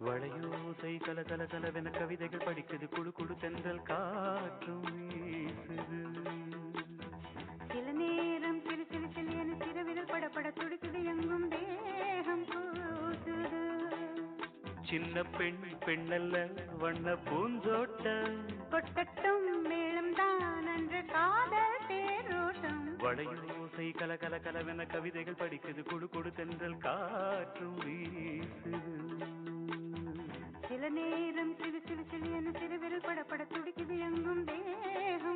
வளையோசை கல கல கலவென கவிதைகள் படிக்குது, குழு குழு தென்றல் காற்றும் வீசுது. சில நேரம் சிறு சிறு சிறு என சிறுவிரல் படப்பட துடிக்குது, எங்கும் தேகம் கூசுது. சின்ன பெண் பெண்ணல்ல வண்ண பூந்தோட்டம், கொட்டட்டும் மேளம் தான் அன்று காதல் தேரோட்டம். வளையோசை கல கல கலவென கவிதைகள் படிக்குது, குழு குழு தென்றல் காற்றும் வீசுது. சில நேரம் சிறு சிறு சிறு என சிறுவிரல் படப்பட துடிக்குது, எங்கும் தேகம்